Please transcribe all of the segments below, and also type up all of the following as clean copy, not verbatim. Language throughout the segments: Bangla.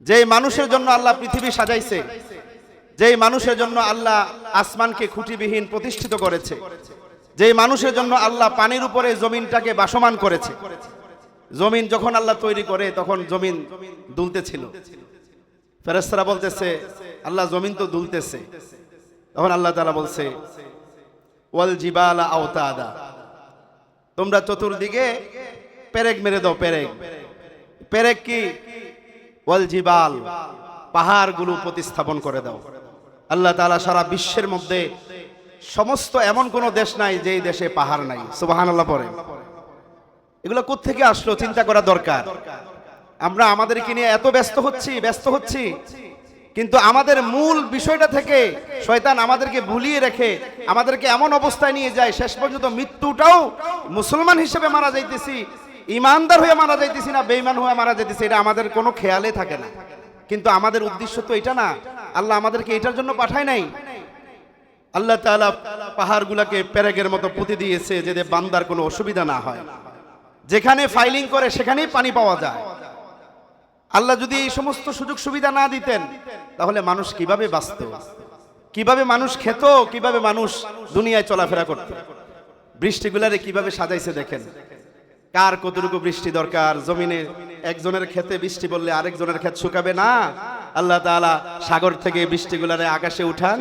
যেই মানুষের জন্য আল্লাহ পৃথিবী সাজাইছে, যেই মানুষের জন্য আল্লাহ আসমানকে খুঁটিবিহীন প্রতিষ্ঠিত করেছে, যেই মানুষের জন্য আল্লাহ পানির উপরে জমিনটাকে বাসমান করেছে। জমিন যখন আল্লাহ তৈরি করে তখন জমিন দুলতেছিল। ফেরেশতারা বলতেছে আল্লাহ জমিন তো দুলতেছে। তখন আল্লাহ তাআলা বলছে ওয়াল জিবালা আওতাদা, তোমরা চতুর্দিকে পেরেক মেরে দাও। পেরেক, পেরেক কি? ওয়াল জিবাল, পাহাড়গুলো প্রতিস্থাপন করে দাও। আল্লাহ তাআলা সারা বিশ্বের মধ্যে সমস্ত এমন কোন দেশ নাই যেই দেশে পাহাড় নাই। সুবহানাল্লাহ পড়েন। এগুলো কোত্থেকে আসলো চিন্তা করা দরকার। আমরা আমাদেরকে নিয়ে এত ব্যস্ত হচ্ছি, কিন্তু আমাদের মূল বিষয়টা থেকে শয়তান আমাদেরকে ভুলিয়ে রেখে আমাদেরকে এমন অবস্থায় নিয়ে যায়, শেষ পর্যন্ত মৃত্যুটাও মুসলমান হিসেবে মারা যাইতেছি, ইমানদার হয়ে মারা যাইতেছি না বেঈমান হয়ে মারা যাইতেছি, এটা আমাদের কোনো খেয়ালে থাকে না। কিন্তু আমাদের উদ্দেশ্য তো এটা না। আল্লাহ আমাদেরকে এটার জন্য পাঠায় নাই। আল্লাহ তাআলা পাহাড়গুলোকে পেরেকের মতো পুঁতে দিয়েছে যাতে বান্দার কোনো অসুবিধা না হয়। যেখানে ফাইলিং করে সেখানেই পানি পাওয়া যায়। আল্লাহ যদি এই সমস্ত সুযোগ সুবিধা না দিতেন তাহলে মানুষ কিভাবে বাঁচত, কিভাবে মানুষ খেত, কিভাবে মানুষ দুনিয়ায় চলাফেরা করত। বৃষ্টিগুলারে কিভাবে সাজাইছে দেখেন। কার কতটুকু বৃষ্টি দরকার। জমিনে একজনের ক্ষেতে বৃষ্টি পড়লে আরেকজনের ক্ষেত শুকাবে না। আল্লাহ তাআলা সাগর থেকে বৃষ্টিগুলারে আকাশে উঠান,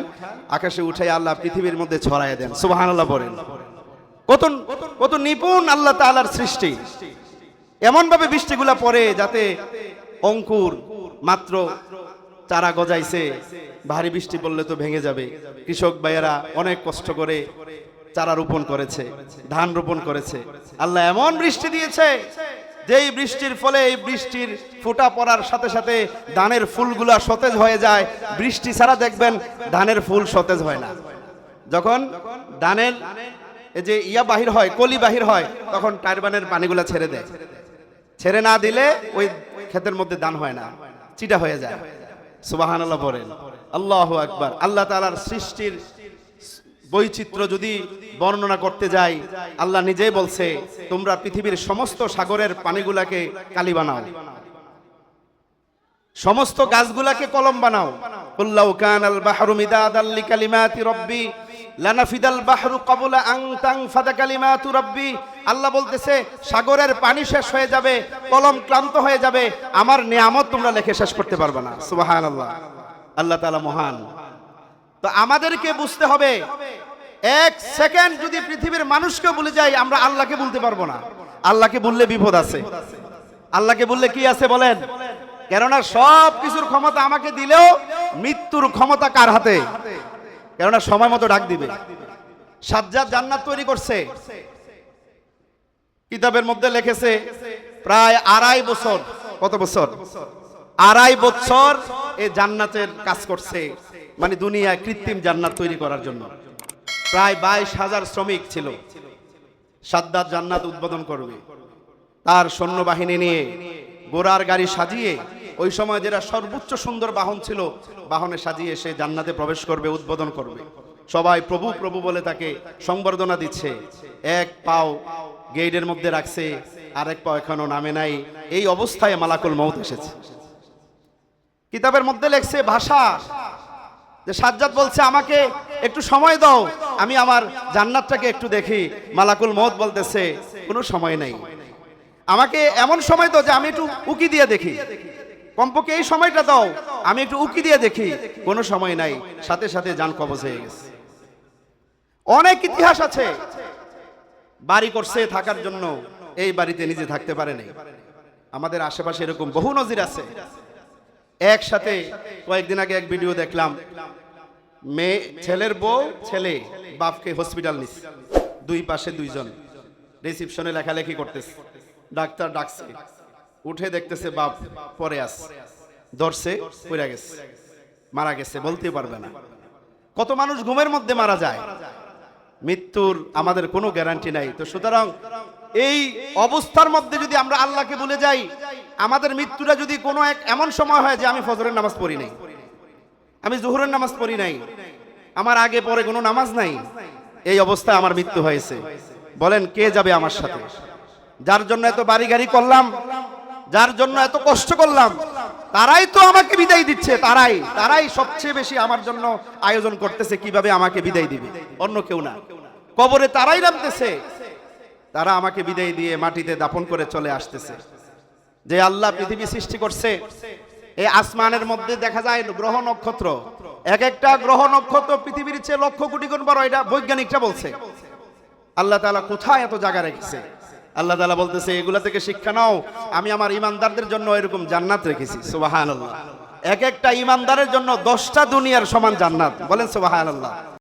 আকাশে উঠাই আল্লাহ পৃথিবীর মধ্যে ছড়াইয়া দেন। সুবহানাল্লাহ বলেন। কত নিপুণ আল্লাহ তাআলার সৃষ্টি। এমন ভাবে বৃষ্টিগুলা পড়ে যাতে অঙ্কুর মাত্র চারা গজাইছে, ভারী বৃষ্টি পড়লে তো ভেঙে যাবে। কৃষক ভাইয়েরা অনেক কষ্ট করে চারা রোপণ করেছে, ধান রোপণ করেছে। আল্লাহ এমন বৃষ্টি দিয়েছে যেই বৃষ্টির ফলে এই বৃষ্টির ফোঁটা পড়ার সাথে সাথে ধানের ফুলগুলা সতেজ হয়ে যায়। বৃষ্টি ছাড়া দেখবেন ধানের ফুল সতেজ হয় না। যখন ধানের এই যে বাহির হয়, কলি বাহির হয়, তখন টারবানের পানিগুলা ছেড়ে দেয়। ছেড়ে না দিলে ওই ক্ষেতের মধ্যে ধান হয় না, চিটা হয়ে যায়। সুবহানাল্লাহ বলেন। আল্লাহু আকবার। আল্লাহ তাআলার সৃষ্টির বৈচিত্র্য যদি বর্ণনা করতে যাই, আল্লাহ নিজেই বলছে তোমরা পৃথিবীর সমস্ত সাগরের পানিগুলাকে কালি বানাও, সমস্ত গাছগুলাকে কলম বানাও। কুল্লাউ কানাল বাহরু মিদাদাল লিকালিমাতি রাব্বি লানাফিদাল বাহরু ক্বাবলা আন তানফাদা কালিমাতু রাব্বি। আল্লাহ বলতেছে সাগরের পানি শেষ হয়ে যাবে, কলম ক্লান্ত হয়ে যাবে, আমার নিয়ামত তোমরা লিখে শেষ করতে পারবে না। সুবহানাল্লাহ। আল্লাহ তাআলা মহান। তো আমাদেরকে বুঝতে হবে, এক সেকেন্ড যদি পৃথিবীর মানুষকে ভুলে যাই আমরা আল্লাহকে বলতে পারবো না। আল্লাহকে বললে বিপদ আছে। আল্লাহকে বললে কি আছে বলেন? কেননা সব কিছুর ক্ষমতা আমাকে দিলেও মৃত্যুর ক্ষমতা কার হাতে? কেননা সময় মতো ডাক দিবে। সাজ্জাদ জান্নাত তৈরি করছে, কিতাবের মধ্যে লিখেছে প্রায় 2.5 বছর। কত বছর? 2.5 বছর এই জান্নাতের কাজ করছে, মানে দুনিয়ায় কৃত্রিম জান্নাত তৈরি করার জন্য। প্রায় 22,000 শ্রমিক ছিল। সাজ্জাদ জান্নাত উদ্বোধন করবে, তার সৈন্যবাহিনী নিয়ে ঘোড়ার গাড়ি সাজিয়ে, ওই সময় যেটা সর্বোচ্চ সুন্দর বাহন ছিল, বাহনে সাজিয়ে সে জান্নাতে প্রবেশ করবে, উদ্বোধন করবে। সবাই প্রভু প্রভু বলে তাকে সংবর্ধনা দিচ্ছে। এক পাও গেটের মধ্যে রাখছে, আরেক পাও এখনো নামে নাই। এই অবস্থায় মালাকুল মউত এসেছে। কিতাবের মধ্যে লেখছে ভাষা যে সাজ্জাদ বলছে আমাকে একটু সময় দাও, আমি আমার জান্নাতটাকে একটু দেখি। মালাকুল মউত বলতেছে কোনো সময় নাই, আমাকে এমন সময় দাও যে আমি একটু উকি দিয়ে দেখি, কমপক্ষে এই সময়টা দাও, আমি একটু উকি দিয়ে দেখি। কোনো সময় নাই, সাথে সাথে জান কবজ হয়ে গেছে। অনেক ইতিহাস আছে। বাড়ি করছে থাকার জন্য, এই বাড়িতে নিজে থাকতে পারে নাই। আমাদের আশেপাশে এরকম বহু নজির আছে। একসাথে কয়েকদিন আগে এক ভিডিও দেখলাম, মেয়ে ছেলের বউ ছেলে বাপকে হসপিটাল নিচ্ছে, দুই পাশে দুইজন রিসিপশনে লেখালেখি করতেছে। ডাক্তার ডাকছে, উঠে দেখতেছে বাপ পরে আছে, ধরছে, পড়ে গেছে, মারা গেছে, বলতে পারবে না। কত মানুষ ঘুমের মধ্যে মারা যায়। মৃত্যুর আমাদের কোনো গ্যারান্টি নাই। তো সুতরাং এই অবস্থার মধ্যে যদি আমরা আল্লাহকে ভুলে যাই, আমাদের মৃত্যুটা যদি কোনো এক এমন সময় হয় যে আমি ফজরের নামাজ পড়ি নাই, আমি জোহরের নামাজ পড়ি নাই, আমার আগে পরে কোনো নামাজ নাই, এই অবস্থায় আমার মৃত্যু হয়েছে, বলেন কে যাবে আমার সাথে? যার জন্য এত বাড়ি গাড়ি করলাম, যার জন্য এত কষ্ট করলাম, তারাই তো আমাকে বিদায় দিচ্ছে, তারাই সবচেয়ে বেশি আমার জন্য আয়োজন করতেছে কিভাবে আমাকে বিদায় দিবে, অন্য কেউ না। কবরে তারাই নামতেছে, তারা আমাকে বিদায় দিয়ে মাটিতে দাফন করে চলে আসতেছে। যে আল্লাহ পৃথিবী সৃষ্টি করছে, এই আসমানের মধ্যে দেখা যায় গ্রহ নক্ষত্র, এক একটা গ্রহ নক্ষত্র পৃথিবীর চেয়ে লক্ষ কোটি গুণ বড়, এটা বৈজ্ঞানিকরা বলছে। আল্লাহ তাআলা কোথায় এত জায়গা রেখেছে? আল্লাহ তাআলা বলতেছে এগুলা থেকে শিক্ষা নাও, আমি আমার ইমানদারদের জন্য এরকম জান্নাত রেখেছি। সুবহানাল্লাহ। এক একটা ইমানদারের জন্য 10টা দুনিয়ার সমান জান্নাত। বলেন সুবহানাল্লাহ।